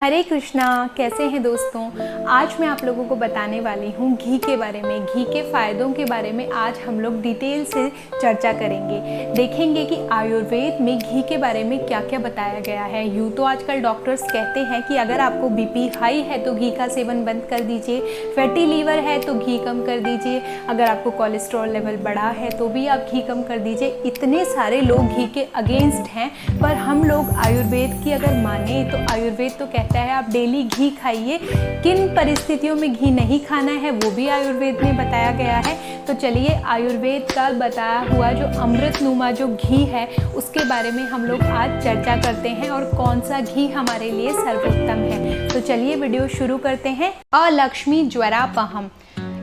हरे कृष्णा। कैसे हैं दोस्तों? आज मैं आप लोगों को बताने वाली हूँ घी के बारे में, घी के फ़ायदों के बारे में। आज हम लोग डिटेल से चर्चा करेंगे, देखेंगे कि आयुर्वेद में घी के बारे में क्या क्या बताया गया है। यूँ तो आजकल डॉक्टर्स कहते हैं कि अगर आपको बीपी हाई है तो घी का सेवन बंद कर दीजिए, फैटी लीवर है तो घी कम कर दीजिए, अगर आपको कोलेस्ट्रॉल लेवल बढ़ा है तो भी आप घी कम कर दीजिए। इतने सारे लोग घी के अगेंस्ट हैं, पर हम लोग आयुर्वेद की अगर माने तो आयुर्वेद तो कहता है आप डेली घी खाइए। किन परिस्थितियों में घी नहीं खाना है वो भी आयुर्वेद में बताया गया है। तो चलिए आयुर्वेद का बताया हुआ जो अमृतनुमा जो घी है उसके बारे में हम लोग आज चर्चा करते हैं और कौन सा घी हमारे लिए सर्वोत्तम है। तो चलिए वीडियो शुरू करते हैं। अलक्ष्मी ज्वरापहम,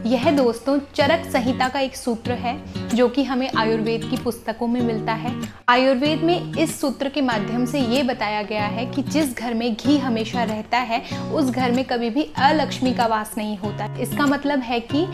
यह दोस्तों चरक संहिता का एक सूत्र है जो कि हमें आयुर्वेद की पुस्तकों में मिलता है। आयुर्वेद में इस सूत्र के माध्यम से ये बताया गया है कि जिस घर में घी हमेशा रहता है उस घर में कभी भी अलक्ष्मी का वास नहीं होता। इसका मतलब है कि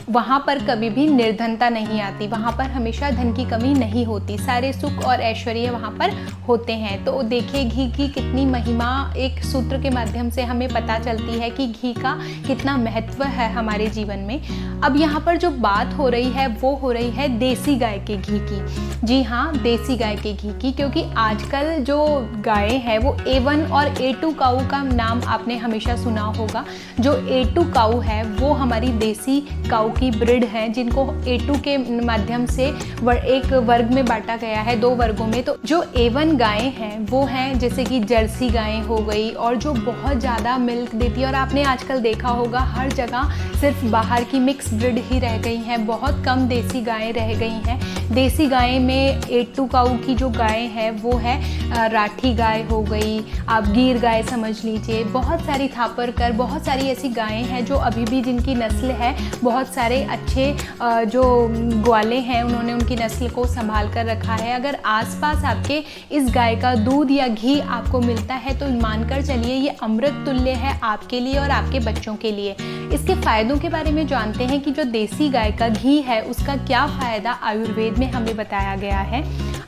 वहाँ पर कभी भी निर्धनता नहीं आती, वहाँ पर हमेशा धन की कमी नहीं होती, सारे सुख और ऐश्वर्य वहाँ पर होते हैं। तो देखिए घी की कितनी महिमा एक सूत्र के माध्यम से हमें पता चलती है कि घी का कितना महत्व है हमारे जीवन में। अब यहाँ पर जो बात हो रही है वो हो रही है देसी गाय के घी की। जी हाँ, देसी गाय के घी की, क्योंकि आजकल जो गाय है वो A1 और A2 काऊ का नाम आपने हमेशा सुना होगा। जो A2 काऊ है वो हमारी देसी काऊ की ब्रीड है, जिनको A2 के माध्यम से एक वर्ग में बांटा गया है, 2 वर्गों में। तो जो A1 गायें हैं वो हैं जैसे कि जर्सी गायें हो गई और जो बहुत ज़्यादा मिल्क देती है। और आपने आजकल देखा होगा हर जगह सिर्फ बाहर की मिक्स ब्रीड ही रह गई हैं, बहुत कम देसी गायें रह गई हैं। देसी गायें में A2 काऊ की जो गाय है वो है राठी गाय हो गई, आप गिर गाय समझ लीजिए, बहुत सारी थापरकर, बहुत सारी ऐसी गायें हैं जो अभी भी जिनकी नस्ल है। बहुत सारे अच्छे जो ग्वाले हैं उन्होंने उनकी नस्ल को संभाल कर रखा है। अगर आसपास आपके इस गाय का दूध या घी आपको मिलता है तो मानकर चलिए ये अमृत तुल्य है आपके लिए और आपके बच्चों के लिए। इसके फायदों के बारे में जानते हैं कि जो देसी गाय का घी है उसका क्या फ़ायदा आयुर्वेद में हमें बताया गया है।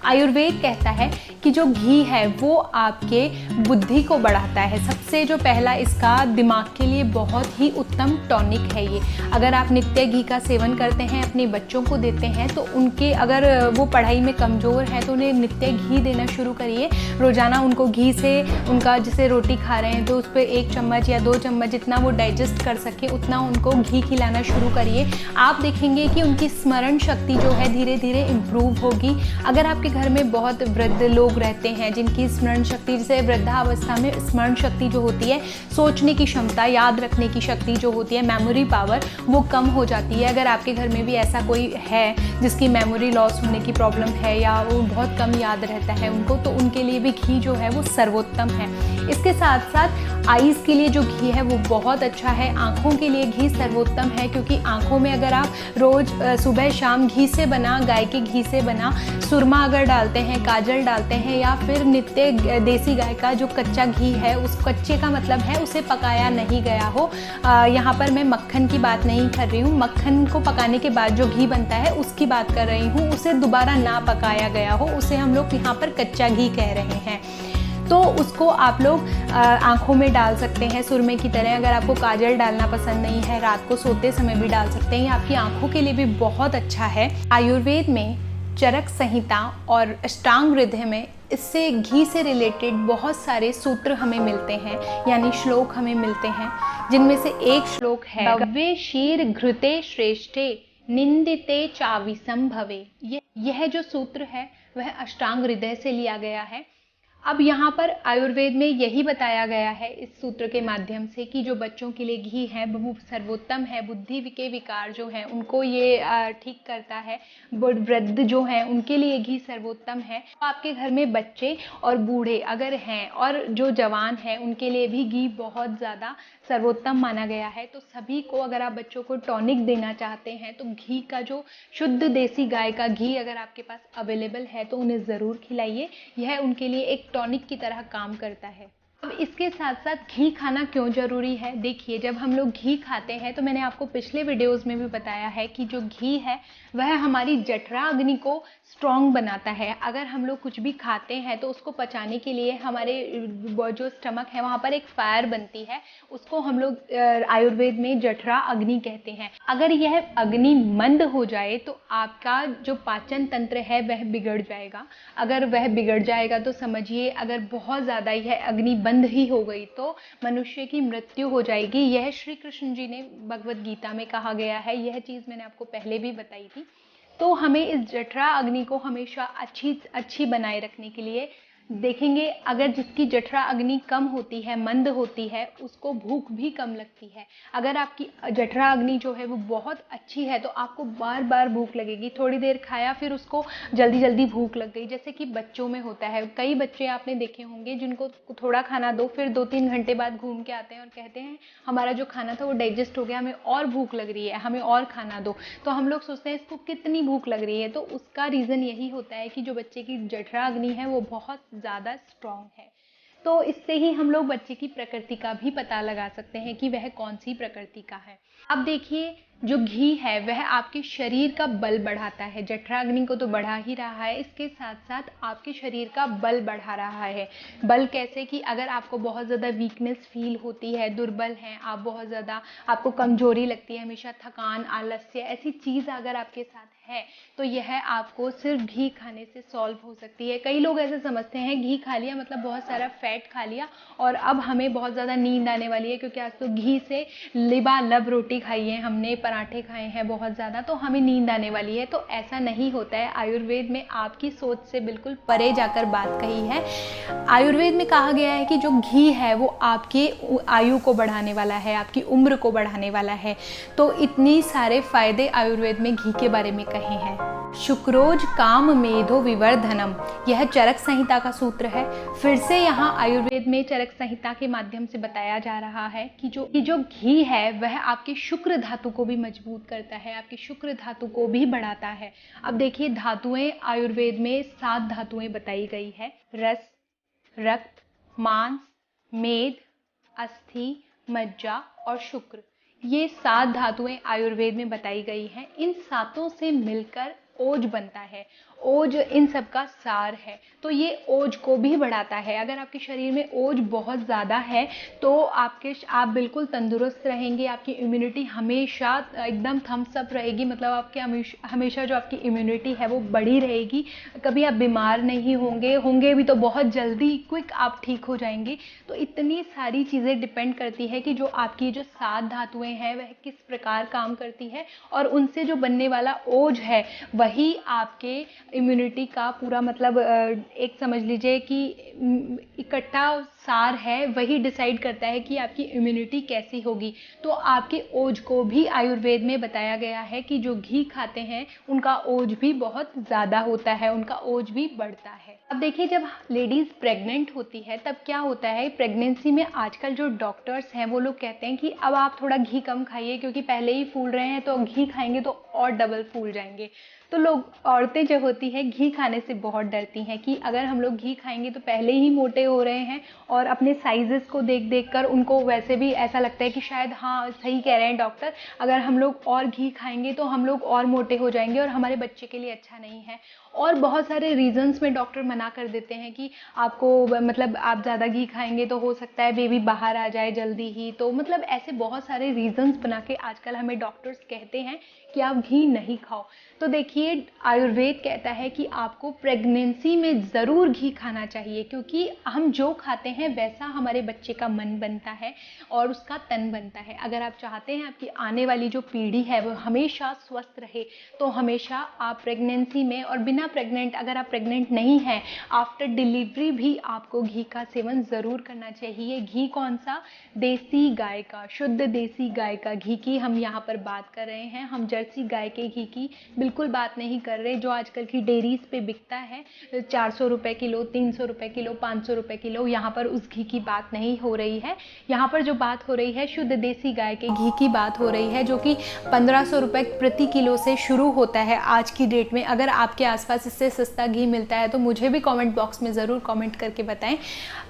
आयुर्वेद कहता है कि जो घी है वो आपके बुद्धि को बढ़ाता है। सबसे जो पहला इसका दिमाग के लिए बहुत ही उत्तम टॉनिक है ये। अगर आप नित्य घी का सेवन करते हैं, अपने बच्चों को देते हैं, तो उनके अगर वो पढ़ाई में कमज़ोर है तो उन्हें नित्य घी देना शुरू करिए। रोज़ाना उनको घी से उनका जैसे रोटी खा रहे हैं तो उस पर 1 चम्मच या 2 चम्मच जितना वो डाइजेस्ट कर सके उतना उनको घी खिलाना शुरू करिए। आप देखेंगे कि उनकी स्मरण शक्ति जो है धीरे धीरे इम्प्रूव होगी। अगर आपके घर में बहुत वृद्ध लोग रहते हैं जिनकी स्मरण शक्ति, जैसे वृद्धावस्था में स्मरण शक्ति जो होती है, सोचने की क्षमता, याद रखने की शक्ति जो होती है, मेमोरी पावर, वो कम हो जाती है। अगर आपके घर में भी ऐसा कोई है जिसकी मेमोरी लॉस होने की प्रॉब्लम है या वो बहुत कम याद रहता है उनको, तो उनके लिए भी घी जो है वो सर्वोत्तम है। इसके साथ साथ आईज़ के लिए जो घी है वो बहुत अच्छा है। आँखों के लिए घी सर्वोत्तम है, क्योंकि आँखों में अगर आप रोज़ सुबह शाम घी से बना, गाय के घी से बना सुरमा अगर डालते हैं, काजल डालते हैं, या फिर नित्य देसी गाय का जो कच्चा घी है, उस कच्चे का मतलब है उसे पकाया नहीं गया हो। यहाँ पर मैं मक्खन की बात नहीं कर रही हूँ, मक्खन को पकाने के बाद जो घी बनता है उसकी बात कर रही हूँ। उसे दोबारा ना पकाया गया हो, उसे हम लोग यहाँ पर कच्चा घी कह रहे हैं। तो उसको आप लोग आँखों में डाल सकते हैं सुरमे की तरह। अगर आपको काजल डालना पसंद नहीं है, रात को सोते समय भी डाल सकते हैं, ये आपकी आँखों के लिए भी बहुत अच्छा है। आयुर्वेद में चरक संहिता और अष्टांग हृदय में इससे घी से रिलेटेड बहुत सारे सूत्र हमें मिलते हैं, यानी श्लोक हमें मिलते हैं, जिनमें से एक श्लोक है गव्ये शीर घृते श्रेष्ठे निंदिते चाविसम भवे। यह जो सूत्र है वह अष्टांग हृदय से लिया गया है। अब यहाँ पर आयुर्वेद में यही बताया गया है इस सूत्र के माध्यम से कि जो बच्चों के लिए घी है वो सर्वोत्तम है। बुद्धि के विकार जो हैं उनको ये ठीक करता है। वृद्ध जो हैं उनके लिए घी सर्वोत्तम है। आपके घर में बच्चे और बूढ़े अगर हैं और जो जवान हैं उनके लिए भी घी बहुत ज़्यादा सर्वोत्तम माना गया है। तो सभी को, अगर आप बच्चों को टॉनिक देना चाहते हैं तो घी का जो शुद्ध देसी गाय का घी अगर आपके पास अवेलेबल है तो उन्हें ज़रूर खिलाइए। यह उनके लिए एक टॉनिक की तरह काम करता है। अब इसके साथ साथ घी खाना क्यों ज़रूरी है? देखिए, जब हम लोग घी खाते हैं तो मैंने आपको पिछले वीडियोज़ में भी बताया है कि जो घी है वह हमारी जठरा अग्नि को स्ट्रॉन्ग बनाता है। अगर हम लोग कुछ भी खाते हैं तो उसको पचाने के लिए हमारे जो स्टमक है वहाँ पर एक फायर बनती है, उसको हम लोग आयुर्वेद में जठरा अग्नि कहते हैं। अगर यह अग्नि मंद हो जाए तो आपका जो पाचन तंत्र है वह बिगड़ जाएगा। अगर वह बिगड़ जाएगा तो समझिए, अगर बहुत ज़्यादा यह अग्नि बंद ही हो गई तो मनुष्य की मृत्यु हो जाएगी। यह श्री कृष्ण जी ने भगवत गीता में कहा गया है, यह चीज़ मैंने आपको पहले भी बताई थी। तो हमें इस जठरा अग्नि को हमेशा अच्छी बनाए रखने के लिए देखेंगे, अगर जिसकी जठरा अग्नि कम होती है, मंद होती है, उसको भूख भी कम लगती है। अगर आपकी जठरा अग्नि जो है वो बहुत अच्छी है तो आपको बार बार भूख लगेगी। थोड़ी देर खाया फिर उसको जल्दी जल्दी भूख लग गई, जैसे कि बच्चों में होता है। कई बच्चे आपने देखे होंगे जिनको थोड़ा खाना दो, फिर 2-3 घंटे बाद घूम के आते हैं और कहते हैं हमारा जो खाना था वो डाइजेस्ट हो गया, हमें और भूख लग रही है, हमें और खाना दो। तो हम लोग सोचते हैं इसको कितनी भूख लग रही है, तो उसका रीज़न यही होता है कि जो बच्चे की जठरा अग्नि है वो बहुत ज़्यादा स्ट्रॉन्ग है। तो इससे ही हम लोग बच्चे की प्रकृति का भी पता लगा सकते हैं कि वह कौन सी प्रकृति का है। अब देखिए, जो घी है वह आपके शरीर का बल बढ़ाता है। जठराग्नि को तो बढ़ा ही रहा है, इसके साथ साथ आपके शरीर का बल बढ़ा रहा है। बल कैसे? कि अगर आपको बहुत ज़्यादा वीकनेस फील होती है, दुर्बल हैं आप, बहुत ज़्यादा आपको कमजोरी लगती है, हमेशा थकान, आलस्य, ऐसी चीज़ अगर आपके साथ है तो यह आपको सिर्फ घी खाने से सॉल्व हो सकती है। कई लोग ऐसे समझते हैं घी खा लिया मतलब बहुत सारा फैट खा लिया और अब हमें बहुत ज़्यादा नींद आने वाली है, क्योंकि आज तो घी से लिबालब रोटी खाई है हमने, पराठे खाए हैं बहुत ज़्यादा, तो हमें नींद आने वाली है। तो ऐसा नहीं होता है। आयुर्वेद में आपकी सोच से बिल्कुल परे जाकर बात कही है। आयुर्वेद में कहा गया है कि जो घी है वो आपके आयु को बढ़ाने वाला है, आपकी उम्र को बढ़ाने वाला है। तो इतनी सारे फायदे आयुर्वेद में घी के बारे में कहे हैं। शुक्रोज काम मेधो विवर्धनम, यह चरक संहिता का सूत्र है। फिर से यहाँ आयुर्वेद में चरक संहिता के माध्यम से बताया जा रहा है कि जो घी है वह आपके शुक्र धातु को भी मजबूत करता है, आपके शुक्र धातु को भी बढ़ाता है। अब देखिए, धातुएं आयुर्वेद में 7 धातुएं बताई गई है: रस, रक्त, मांस, मेद, अस्थि, मज्जा और शुक्र। ये 7 धातुएं आयुर्वेद में बताई गई हैं। इन सातों से मिलकर ओज बनता है। ओज इन सब का सार है, तो ये ओज को भी बढ़ाता है। अगर आपके शरीर में ओज बहुत ज़्यादा है तो आप बिल्कुल तंदुरुस्त रहेंगे, आपकी इम्यूनिटी हमेशा एकदम थम्स अप रहेगी, मतलब आपके हमेशा जो आपकी इम्यूनिटी है वो बढ़ी रहेगी। कभी आप बीमार नहीं होंगे भी तो बहुत जल्दी क्विक आप ठीक हो जाएंगे। तो इतनी सारी चीज़ें डिपेंड करती है कि जो आपकी जो 7 धातुएं हैं वह किस प्रकार काम करती है, और उनसे जो बनने वाला ओज है वही आपके इम्यूनिटी का पूरा, मतलब एक समझ लीजिए कि इकट्ठा सार है, वही डिसाइड करता है कि आपकी इम्यूनिटी कैसी होगी। तो आपके ओज को भी आयुर्वेद में बताया गया है कि जो घी खाते हैं उनका ओज भी बहुत ज़्यादा होता है, उनका ओज भी बढ़ता है। अब देखिए, जब लेडीज़ प्रेग्नेंट होती है तब क्या होता है, प्रेगनेंसी में आजकल जो डॉक्टर्स हैं वो लोग कहते हैं कि अब आप थोड़ा घी कम खाइए, क्योंकि पहले ही फूल रहे हैं तो घी खाएंगे तो और डबल फूल जाएंगे। तो औरतें जो होती हैं घी खाने से बहुत डरती हैं कि अगर हम लोग घी खाएंगे तो पहले ही मोटे हो रहे हैं, और अपने साइजेस को देख कर उनको वैसे भी ऐसा लगता है कि शायद हाँ सही कह रहे हैं डॉक्टर, अगर हम लोग और घी खाएंगे तो हम लोग और मोटे हो जाएंगे और हमारे बच्चे के लिए अच्छा नहीं है। और बहुत सारे रीजंस में डॉक्टर मना कर देते हैं कि आपको, मतलब आप ज़्यादा घी खाएंगे तो हो सकता है बेबी बाहर आ जाए जल्दी ही। तो मतलब ऐसे बहुत सारे रीजंस बना के आजकल हमें डॉक्टर्स कहते हैं कि आप घी नहीं खाओ। तो देखिए, आयुर्वेद कहता है कि आपको प्रेगनेंसी में ज़रूर घी खाना चाहिए, क्योंकि हम जो खाते हैं वैसा हमारे बच्चे का मन बनता है और उसका तन बनता है। अगर आप चाहते हैं आपकी आने वाली जो पीढ़ी है वो हमेशा स्वस्थ रहे, तो हमेशा आप प्रेगनेंसी में, और बिना प्रेग्नेंट, अगर आप प्रेग्नेंट नहीं हैं, आफ्टर डिलीवरी भी आपको घी का सेवन ज़रूर करना चाहिए। घी कौन सा? देसी गाय का, शुद्ध देसी गाय का घी की हम यहाँ पर बात कर रहे हैं। हम जर्सी गाय के घी की बिल्कुल बात नहीं कर रहे जो आजकल की डेयरीज पे बिकता है 400 रुपये किलो, 300 रुपये किलो, 500 रुपये किलो। यहाँ पर उस घी की बात नहीं हो रही है। यहाँ पर जो बात हो रही है शुद्ध देसी गाय के घी की बात हो रही है, जो कि 1500 रुपये प्रति किलो से शुरू होता है आज की डेट में। अगर आपके आसपास आसपास इससे सस्ता घी मिलता है तो मुझे भी कमेंट बॉक्स में ज़रूर कमेंट करके बताएं,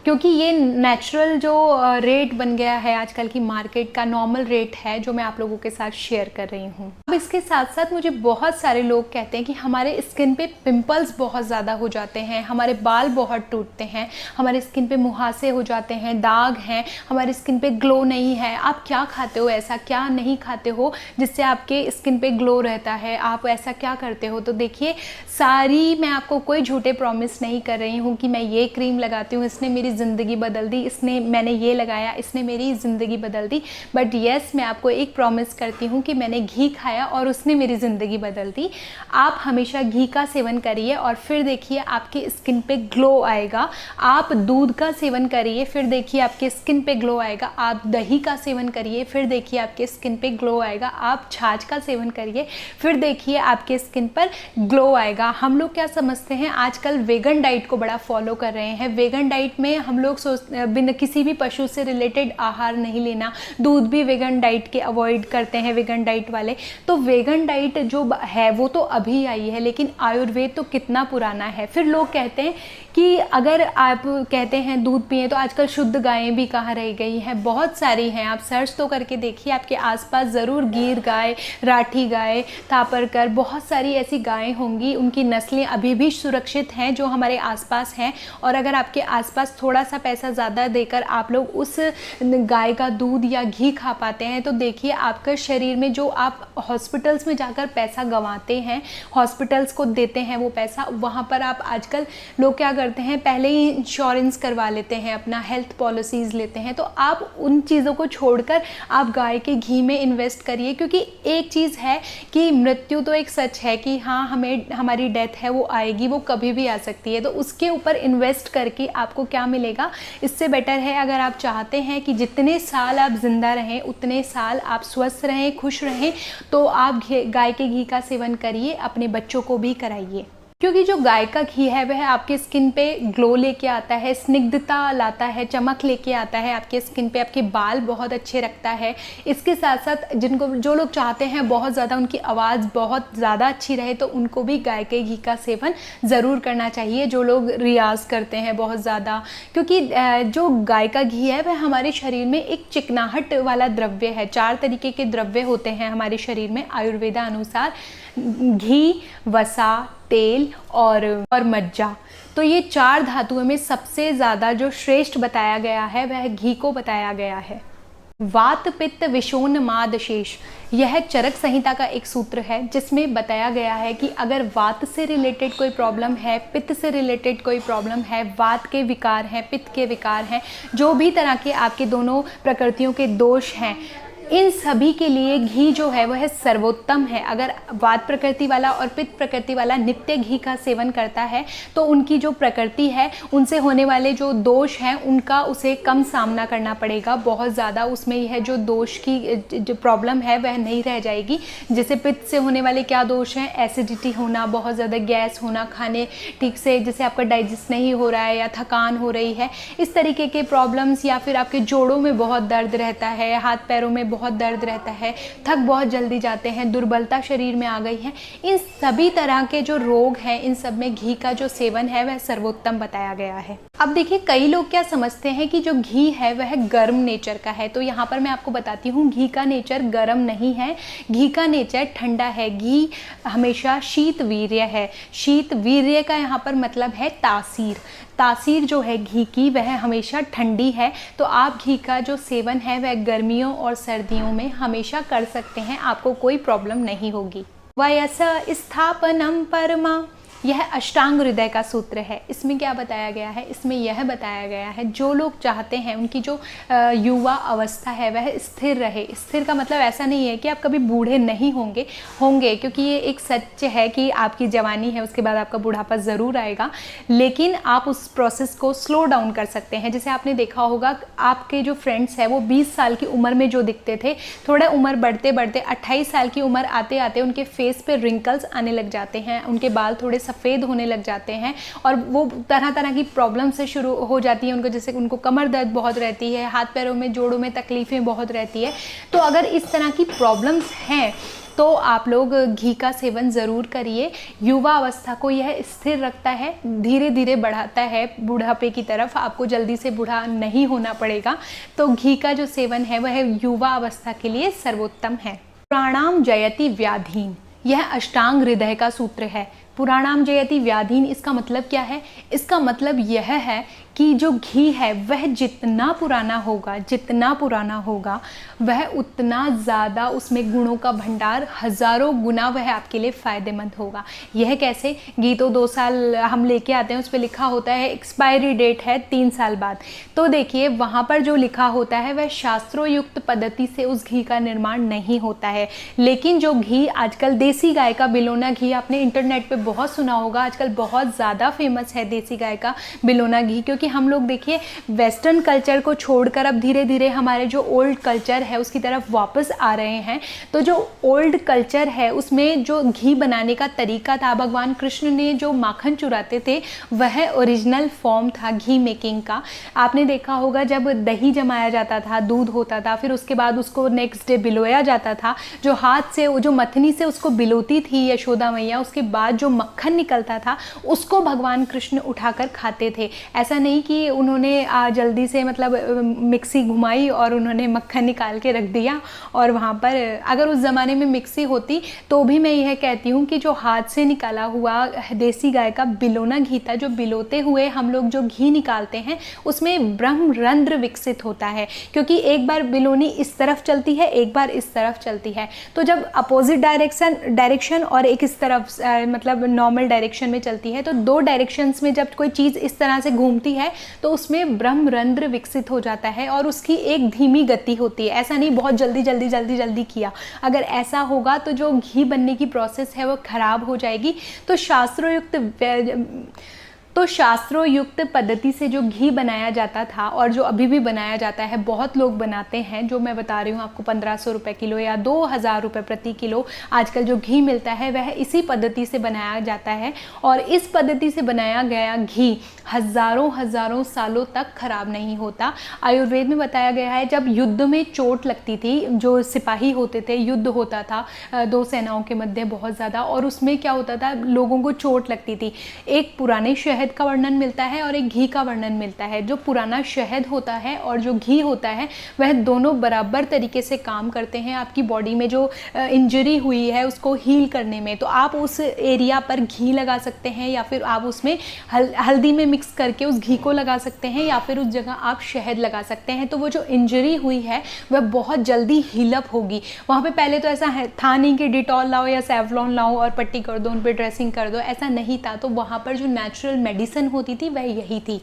क्योंकि ये नेचुरल जो रेट बन गया है आजकल की मार्केट का, नॉर्मल रेट है जो मैं आप लोगों के साथ शेयर कर रही हूँ। अब इसके साथ साथ मुझे बहुत सारे लोग कहते हैं कि हमारे स्किन पे पिंपल्स बहुत ज़्यादा हो जाते हैं, हमारे बाल बहुत टूटते हैं, हमारे स्किन पे मुहासे हो जाते हैं, दाग हैं, हमारी स्किन पे ग्लो नहीं है। आप क्या खाते हो, ऐसा क्या नहीं खाते हो जिससे आपके स्किन पे ग्लो रहता है, आप ऐसा क्या करते हो? तो देखिए, सारी मैं आपको कोई झूठे प्रॉमिस नहीं कर रही हूँ कि मैं ये क्रीम लगाती हूँ इसने मेरी ज़िंदगी बदल दी, मैंने ये लगाया इसने मेरी ज़िंदगी बदल दी। बट येस, मैं आपको एक प्रॉमिस करती हूँ कि मैंने घी खाया और उसने मेरी ज़िंदगी बदल दी। आप हमेशा घी का सेवन करिए और फिर देखिए आपके स्किन पे ग्लो आएगा। आप दूध का सेवन करिए, फिर देखिए आपके स्किन पे ग्लो आएगा। आप दही का सेवन करिए, फिर देखिए आपके स्किन पे ग्लो आएगा। आप छाछ का सेवन करिए, फिर देखिए आपके स्किन पर ग्लो आएगा। हम लोग क्या समझते हैं, आजकल वेगन डाइट को बड़ा फॉलो कर रहे हैं। वेगन डाइट में हम लोग बिना किसी भी पशु से रिलेटेड आहार नहीं लेना, दूध भी वेगन डाइट के अवॉइड करते हैं वेगन डाइट वाले। तो वेगन डाइट जो है वो तो अभी आई है, लेकिन आयुर्वेद तो कितना पुराना है। फिर लोग कहते हैं कि अगर आप कहते हैं दूध पिए, तो आजकल शुद्ध गायें भी कहाँ रह गई हैं, बहुत सारी हैं। आप सर्च तो करके देखिए, आपके आसपास ज़रूर गीर गाय, राठी गाय, थापरकर, बहुत सारी ऐसी गायें होंगी। उनकी नस्लें अभी भी सुरक्षित हैं जो हमारे आसपास हैं। और अगर आपके आसपास थोड़ा सा पैसा ज़्यादा देकर आप लोग उस गाय का दूध या घी खा पाते हैं, तो देखिए आपके शरीर में जो आप हॉस्पिटल्स में जाकर पैसा गंवाते हैं, हॉस्पिटल्स को देते हैं वो पैसा, वहाँ पर आप आजकल लोग क्या करते हैं, पहले ही इंश्योरेंस करवा लेते हैं, अपना हेल्थ पॉलिसीज़ लेते हैं। तो आप उन चीज़ों को छोड़कर आप गाय के घी में इन्वेस्ट करिए, क्योंकि एक चीज़ है कि मृत्यु तो एक सच है कि हाँ, हमें हमारी डेथ है वो आएगी, वो कभी भी आ सकती है। तो उसके ऊपर इन्वेस्ट करके आपको क्या मिलेगा? इससे बेटर है, अगर आप चाहते हैं कि जितने साल आप जिंदा रहें, उतने साल आप स्वस्थ रहें, खुश रहें, तो आप गाय के घी का सेवन करिए, अपने बच्चों को भी कराइए। क्योंकि जो गाय का घी है वह आपके स्किन पे ग्लो लेके आता है, स्निग्धता लाता है, चमक लेके आता है आपके स्किन पे, आपके बाल बहुत अच्छे रखता है। इसके साथ साथ जो लोग चाहते हैं बहुत ज़्यादा उनकी आवाज़ बहुत ज़्यादा अच्छी रहे, तो उनको भी गाय के घी का सेवन ज़रूर करना चाहिए। जो लोग रियाज़ करते हैं बहुत ज़्यादा, क्योंकि जो गाय का घी है वह हमारे शरीर में एक चिकनाहट वाला द्रव्य है। 4 तरीके के द्रव्य होते हैं हमारे शरीर में आयुर्वेदा अनुसार, घी, वसा, तेल और मज्जा। तो ये 4 धातुओं में सबसे ज़्यादा जो श्रेष्ठ बताया गया है वह घी को बताया गया है। वात पित्त विषोण माद शेष, यह चरक संहिता का एक सूत्र है जिसमें बताया गया है कि अगर वात से रिलेटेड कोई प्रॉब्लम है, पित्त से रिलेटेड कोई प्रॉब्लम है, वात के विकार हैं, पित्त के विकार हैं, जो भी तरह के आपके दोनों प्रकृतियों के दोष हैं, इन सभी के लिए घी जो है वह सर्वोत्तम है। अगर वात प्रकृति वाला और पित्त प्रकृति वाला नित्य घी का सेवन करता है तो उनकी जो प्रकृति है, उनसे होने वाले जो दोष हैं उनका उसे कम सामना करना पड़ेगा। बहुत ज़्यादा उसमें यह जो दोष की जो प्रॉब्लम है वह नहीं रह जाएगी। जैसे पित्त से होने वाले क्या दोष हैं, एसिडिटी होना, बहुत ज़्यादा गैस होना, खाने ठीक से जैसे आपका डाइजेस्ट नहीं हो रहा है या थकान हो रही है, इस तरीके के प्रॉब्लम्स, या फिर आपके जोड़ों में बहुत दर्द रहता है, हाथ पैरों में बहुत दर्द रहता है, थक बहुत जल्दी जाते हैं, दुर्बलता शरीर में आ गई है, इन सभी तरह के जो रोग हैं, इन सब में घी का जो सेवन है वह सर्वोत्तम बताया गया है। अब देखिए, कई लोग क्या समझते हैं कि जो घी है वह गर्म नेचर का है, तो यहाँ पर मैं आपको बताती हूँ घी का नेचर गर्म नहीं है, घी का नेचर ठंडा है। घी हमेशा शीत वीर्य है। शीत वीर्य का यहाँ पर मतलब है तासीर। तासीर जो है घी की वह हमेशा ठंडी है। तो आप घी का जो सेवन है वह गर्मियों और सर्दियों में हमेशा कर सकते हैं, आपको कोई प्रॉब्लम नहीं होगी। वयस स्थापनम परमा, यह अष्टांग हृदय का सूत्र है। इसमें क्या बताया गया है, इसमें यह बताया गया है जो लोग चाहते हैं उनकी जो युवा अवस्था है वह स्थिर रहे। स्थिर का मतलब ऐसा नहीं है कि आप कभी बूढ़े नहीं होंगे, क्योंकि ये एक सच है कि आपकी जवानी है उसके बाद आपका बुढ़ापा ज़रूर आएगा, लेकिन आप उस प्रोसेस को स्लो डाउन कर सकते हैं। जैसे आपने देखा होगा, आपके जो फ्रेंड्स हैं वो 20 साल की उम्र में जो दिखते थे, थोड़ा उम्र बढ़ते बढ़ते 28 साल की उम्र आते आते उनके फेस पे रिंकल्स आने लग जाते हैं, उनके बाल थोड़े सफ़ेद होने लग जाते हैं और वो तरह तरह की प्रॉब्लम से शुरू हो जाती है उनको। जैसे उनको कमर दर्द बहुत रहती है, हाथ पैरों में जोड़ों में तकलीफ़ें बहुत रहती है। तो अगर इस तरह की प्रॉब्लम्स हैं तो आप लोग घी का सेवन ज़रूर करिए। युवा अवस्था को यह स्थिर रखता है, धीरे धीरे बढ़ाता है बुढ़ापे की तरफ, आपको जल्दी से बूढ़ा नहीं होना पड़ेगा। तो घी का जो सेवन है वह युवा अवस्था के लिए सर्वोत्तम है। पुराणाम जयति व्याधीन, यह अष्टांग हृदय का सूत्र है। पुराणाम जयति व्याधीन, इसका मतलब क्या है? इसका मतलब यह है कि जो घी है वह जितना पुराना होगा वह उतना ज़्यादा उसमें गुणों का भंडार हज़ारों गुना वह आपके लिए फ़ायदेमंद होगा। यह कैसे? घी तो 2 साल हम लेके आते हैं, उस पर लिखा होता है एक्सपायरी डेट है 3 साल बाद। तो देखिए वहाँ पर जो लिखा होता है वह शास्त्रोयुक्त पद्धति से उस घी का निर्माण नहीं होता है। लेकिन जो घी आजकल देसी गाय का बिलोना घी, आपने इंटरनेट पर बहुत सुना होगा, आजकल बहुत ज़्यादा फेमस है देसी गाय का बिलोना घी। क्योंकि हम लोग देखिए वेस्टर्न कल्चर को छोड़कर अब धीरे धीरे हमारे जो ओल्ड कल्चर है उसकी तरफ वापस आ रहे हैं। तो जो ओल्ड कल्चर है उसमें जो घी बनाने का तरीका था, भगवान कृष्ण ने जो माखन चुराते थे वह ओरिजिनल फॉर्म था घी मेकिंग का। आपने देखा होगा जब दही जमाया जाता था, दूध होता था, फिर उसके बाद उसको नेक्स्ट डे बिलोया जाता था। जो हाथ से, जो मथनी से उसको बिलोती थी यशोदा मैया, उसके बाद जो मक्खन निकलता था उसको भगवान कृष्ण उठाकर खाते थे। ऐसा नहीं कि उन्होंने जल्दी से मतलब मिक्सी घुमाई और उन्होंने मक्खन निकाल के रख दिया और वहाँ पर, अगर उस ज़माने में मिक्सी होती तो भी मैं यह कहती हूँ कि जो हाथ से निकाला हुआ देसी गाय का बिलोना घी था, जो बिलोते हुए हम लोग जो घी निकालते हैं उसमें ब्रह्मरंध्र विकसित होता है। क्योंकि एक बार बिलोनी इस तरफ चलती है, एक बार इस तरफ चलती है, तो जब अपोजिट डायरेक्शन और एक इस तरफ मतलब नॉर्मल डायरेक्शन में चलती है, तो 2 डायरेक्शंस में जब कोई चीज़ इस तरह से घूमती है तो उसमें ब्रह्मरंध्र विकसित हो जाता है और उसकी एक धीमी गति होती है। ऐसा नहीं बहुत जल्दी किया, अगर ऐसा होगा तो जो घी बनने की प्रोसेस है वो खराब हो जाएगी। तो शास्त्रोयुक्त पद्धति से जो घी बनाया जाता था और जो अभी भी बनाया जाता है, बहुत लोग बनाते हैं, जो मैं बता रही हूँ आपको 1500 रुपये किलो या 2000 रुपये प्रति किलो आजकल जो घी मिलता है वह इसी पद्धति से बनाया जाता है। और इस पद्धति से बनाया गया घी हज़ारों सालों तक खराब नहीं होता। आयुर्वेद में बताया गया है जब युद्ध में चोट लगती थी, जो सिपाही होते थे, युद्ध होता था 2 सेनाओं के मध्य बहुत ज़्यादा, और उसमें क्या होता था, लोगों को चोट लगती थी, एक पुराने शहद का वर्णन मिलता है और एक घी का वर्णन मिलता है। जो पुराना शहद होता है और जो घी होता है वह दोनों बराबर तरीके से काम करते हैं आपकी बॉडी में जो इंजरी हुई है उसको हील करने में। तो आप उस एरिया पर घी लगा सकते हैं या फिर आप उसमें हल्दी में मिक्स करके उस घी को लगा सकते हैं या फिर उस जगह आप शहद लगा सकते हैं। तो वो जो इंजरी हुई है वह बहुत जल्दी हीलअप होगी। वहाँ पे पहले तो ऐसा था नहीं कि डिटॉल लाओ या सेवलॉन लाओ और पट्टी कर दो, उन पर ड्रेसिंग कर दो, ऐसा नहीं था। तो वहाँ पर जो नेचुरल मेडिसिन होती थी वह यही थी।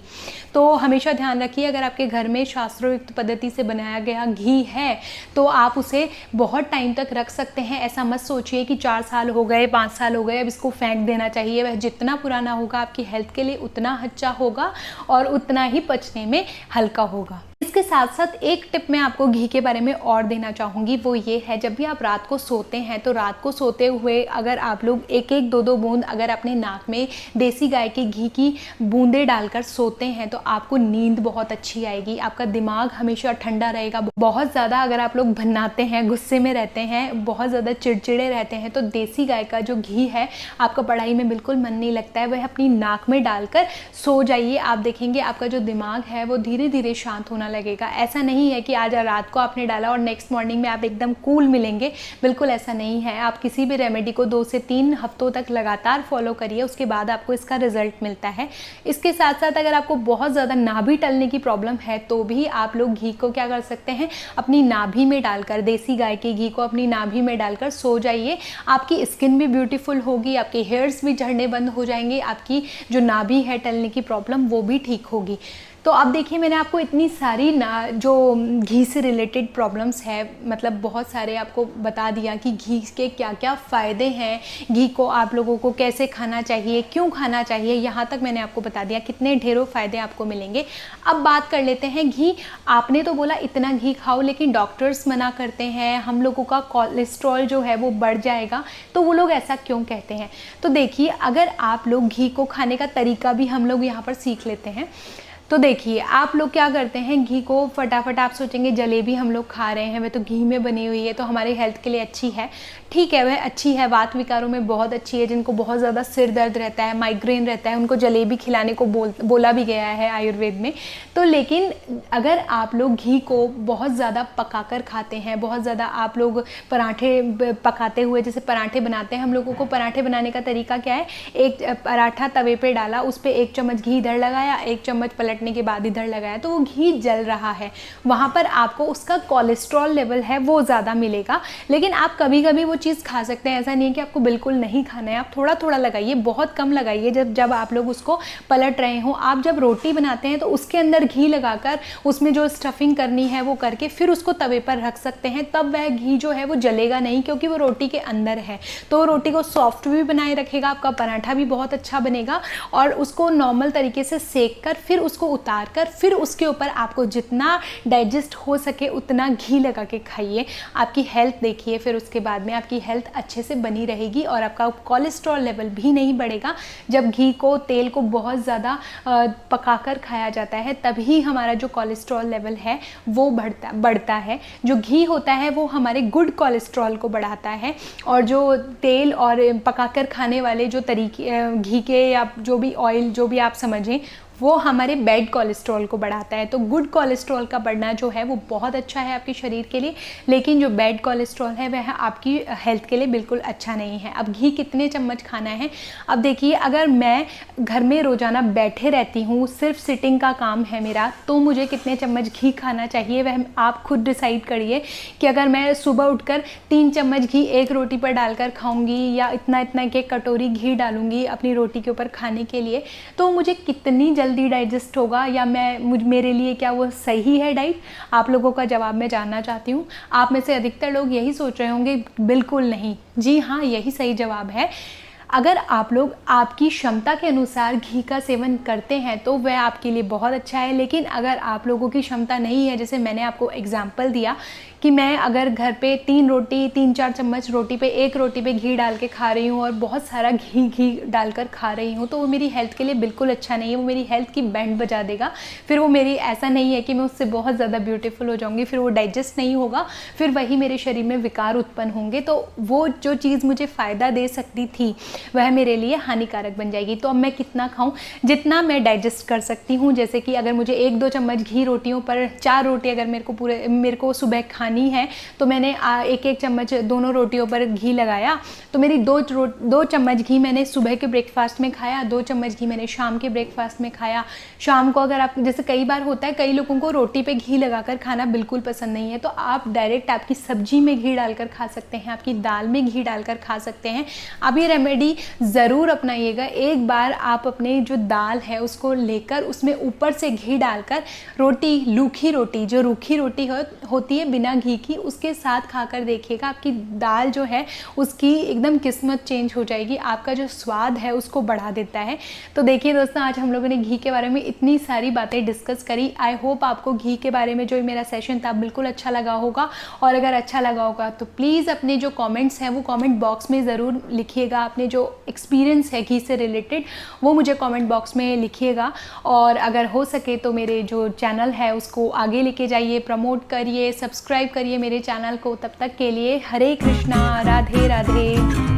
तो हमेशा ध्यान रखिए, अगर आपके घर में शास्त्रोक्त पद्धति से बनाया गया घी है तो आप उसे बहुत टाइम तक रख सकते हैं। ऐसा मत सोचिए कि 4 साल हो गए, 5 साल हो गए, अब इसको फेंक देना चाहिए। वह जितना पुराना होगा आपकी हेल्थ के लिए उतना अच्छा होगा और उतना ही पचने में हल्का होगा। इसके साथ साथ एक टिप मैं आपको घी के बारे में और देना चाहूँगी, वो ये है, जब भी आप रात को सोते हैं तो रात को सोते हुए अगर आप लोग 1-1, 2-2 बूंद अगर अपने नाक में देसी गाय के घी की बूंदें डालकर सोते हैं तो आपको नींद बहुत अच्छी आएगी, आपका दिमाग हमेशा ठंडा रहेगा। बहुत ज़्यादा अगर आप लोग भन्नाते हैं, गुस्से में रहते हैं, बहुत ज़्यादा चिड़चिड़े रहते हैं तो देसी गाय का जो घी है आपका पढ़ाई में बिल्कुल मन नहीं लगता है, वह अपनी नाक में डालकर सो जाइए। आप देखेंगे आपका जो दिमाग है वो धीरे धीरे शांत होना लगेगा। ऐसा नहीं है कि आज रात को आपने डाला और नेक्स्ट मॉर्निंग में आप एकदम कूल मिलेंगे, बिल्कुल ऐसा नहीं है। आप किसी भी रेमेडी को 2 से 3 हफ्तों तक लगातार फॉलो करिए, उसके बाद आपको इसका रिजल्ट मिलता है। इसके साथ साथ अगर आपको बहुत ज़्यादा नाभि टलने की प्रॉब्लम है तो भी आप लोग घी को क्या कर सकते हैं, अपनी नाभि में डालकर, देसी गाय के घी को अपनी नाभि में डालकर सो जाइए। आपकी स्किन भी ब्यूटीफुल होगी, आपके हेयर्स भी झड़ने बंद हो जाएंगे, आपकी जो नाभि है टलने की प्रॉब्लम वो भी ठीक होगी। तो अब देखिए मैंने आपको इतनी सारी जो घी से रिलेटेड प्रॉब्लम्स है, मतलब बहुत सारे आपको बता दिया कि घी के क्या क्या फ़ायदे हैं, घी को आप लोगों को कैसे खाना चाहिए, क्यों खाना चाहिए, यहाँ तक मैंने आपको बता दिया, कितने ढेरों फ़ायदे आपको मिलेंगे। अब बात कर लेते हैं घी। आपने तो बोला इतना घी खाओ, लेकिन डॉक्टर्स मना करते हैं, हम लोगों का कोलेस्ट्रॉल जो है वो बढ़ जाएगा, तो वो लोग ऐसा क्यों कहते हैं? तो देखिए, अगर आप लोग घी को खाने का तरीका भी हम लोग यहाँ पर सीख लेते हैं तो देखिए आप लोग क्या करते हैं, घी को फटाफट आप सोचेंगे जलेबी हम लोग खा रहे हैं, वह तो घी में बनी हुई है तो हमारे हेल्थ के लिए अच्छी है। ठीक है, वह अच्छी है, वात विकारों में बहुत अच्छी है। जिनको बहुत ज़्यादा सिर दर्द रहता है, माइग्रेन रहता है, उनको जलेबी खिलाने को बोला भी गया है आयुर्वेद में। तो लेकिन अगर आप लोग घी को बहुत ज़्यादा पकाकर खाते हैं, बहुत ज़्यादा आप लोग पराठे पकाते हुए, जैसे पराठे बनाते हैं, हम लोगों को पराठे बनाने का तरीका क्या है, एक पराठा तवे पे डाला, उस पर 1 चम्मच घी इधर लगाया, 1 चम्मच पलटने के बाद इधर लगाया, तो वो घी जल रहा है, वहाँ पर आपको उसका कोलेस्ट्रॉल लेवल है वो ज़्यादा मिलेगा। लेकिन आप कभी कभी वो चीज़ खा सकते हैं, ऐसा नहीं है कि आपको बिल्कुल नहीं खाना है। आप थोड़ा थोड़ा लगाइए, बहुत कम लगाइए। जब आप लोग उसको पलट रहे हो, आप जब रोटी बनाते हैं तो उसके अंदर घी लगाकर उसमें जो स्टफिंग करनी है वो करके फिर उसको तवे पर रख सकते हैं, तब वह घी जो है वो जलेगा नहीं, क्योंकि वो रोटी के अंदर है। तो रोटी को सॉफ्ट भी बनाए रखेगा, आपका पराठा भी बहुत अच्छा बनेगा। और उसको नॉर्मल तरीके से सेक कर फिर उसको उतार कर फिर उसके ऊपर आपको जितना डाइजेस्ट हो सके उतना घी लगा के खाइए। आपकी हेल्थ देखिए, फिर उसके बाद में आपकी हेल्थ अच्छे से बनी रहेगी और आपका कोलेस्ट्रॉल लेवल भी नहीं बढ़ेगा। जब घी को, तेल को बहुत ज़्यादा पकाकर खाया जाता है तभी हमारा जो कोलेस्ट्रॉल लेवल है वो बढ़ता है। जो घी होता है वो हमारे गुड कोलेस्ट्रॉल को बढ़ाता है, और जो तेल और पकाकर खाने वाले जो तरीके घी के या जो भी ऑयल जो भी आप समझें वो हमारे बैड कोलेस्ट्रॉल को बढ़ाता है। तो गुड कोलेस्ट्रॉल का बढ़ना जो है वो बहुत अच्छा है आपके शरीर के लिए, लेकिन जो बैड कोलेस्ट्रॉल है वह आपकी हेल्थ के लिए बिल्कुल अच्छा नहीं है। अब घी कितने चम्मच खाना है, अब देखिए अगर मैं घर में रोज़ाना बैठे रहती हूँ, सिर्फ सिटिंग का काम है मेरा, तो मुझे कितने चम्मच घी खाना चाहिए वह आप खुद डिसाइड करिए। कि अगर मैं सुबह उठकर 3 चम्मच घी एक रोटी पर डालकर खाऊंगी या इतना कि कटोरी घी डालूंगी अपनी रोटी के ऊपर खाने के लिए, तो मुझे कितनी जल्दी डाइजेस्ट होगा, या मेरे लिए क्या वो सही है डाइट? आप लोगों का जवाब मैं जानना चाहती हूँ। आप में से अधिकतर लोग यही सोच रहे होंगे बिल्कुल नहीं। जी हाँ, यही सही जवाब है। अगर आप लोग आपकी क्षमता के अनुसार घी का सेवन करते हैं तो वह आपके लिए बहुत अच्छा है। लेकिन अगर आप लोगों की क्षमता नहीं है, जैसे मैंने आपको एग्जाम्पल दिया कि मैं अगर घर पे 3-4 चम्मच रोटी पे, एक रोटी पे घी डाल के खा रही हूँ और बहुत सारा घी डालकर खा रही हूँ, तो वो मेरी हेल्थ के लिए बिल्कुल अच्छा नहीं है। वो मेरी हेल्थ की बैंड बजा देगा। फिर वो मेरी, ऐसा नहीं है कि मैं उससे बहुत ज़्यादा ब्यूटीफुल हो जाऊँगी, फिर वो डाइजेस्ट नहीं होगा, फिर वही मेरे शरीर में विकार उत्पन्न होंगे। तो वो जो चीज़ मुझे फ़ायदा दे सकती थी वह मेरे लिए हानिकारक बन जाएगी। तो अब मैं कितना खाऊं? जितना मैं डाइजेस्ट कर सकती हूँ। जैसे कि अगर मुझे 1-2 चम्मच घी रोटियों पर, 4 रोटी अगर मेरे को सुबह खानी है, तो मैंने 1-1 चम्मच दोनों रोटियों पर घी लगाया, तो मेरी 2 चम्मच घी मैंने सुबह के ब्रेकफास्ट में खाया, 2 चम्मच घी मैंने शाम के ब्रेकफास्ट में खाया। शाम को अगर आप, जैसे कई बार होता है कई लोगों को रोटी पे घी लगाकर खाना बिल्कुल पसंद नहीं है, तो आप डायरेक्ट आपकी सब्जी में घी डालकर खा सकते हैं, आपकी दाल में घी डालकर खा सकते हैं। अब ये रेमेडी ज़रूर अपनाइएगा। एक बार आप अपने जो दाल है उसको लेकर उसमें ऊपर से घी डालकर रोटी, रूखी रोटी होती है बिना घी की, उसके साथ खाकर देखिएगा। आपकी दाल जो है उसकी एकदम किस्मत चेंज हो जाएगी, आपका जो स्वाद है उसको बढ़ा देता है। तो देखिए दोस्तों, आज हम लोगों ने घी के बारे में इतनी सारी बातें डिस्कस करी। आई होप आपको घी के बारे में जो मेरा सेशन था बिल्कुल अच्छा लगा होगा, और अगर अच्छा लगा होगा तो प्लीज़ अपने जो कमेंट्स हैं वो कमेंट बॉक्स में ज़रूर लिखिएगा। अपने जो एक्सपीरियंस है घी से रिलेटेड वो मुझे कमेंट बॉक्स में लिखिएगा। और अगर हो सके तो मेरे जो चैनल है उसको आगे लेके जाइए, प्रमोट करिए, सब्सक्राइब करिए मेरे चैनल को। तब तक के लिए हरे कृष्णा, राधे राधे।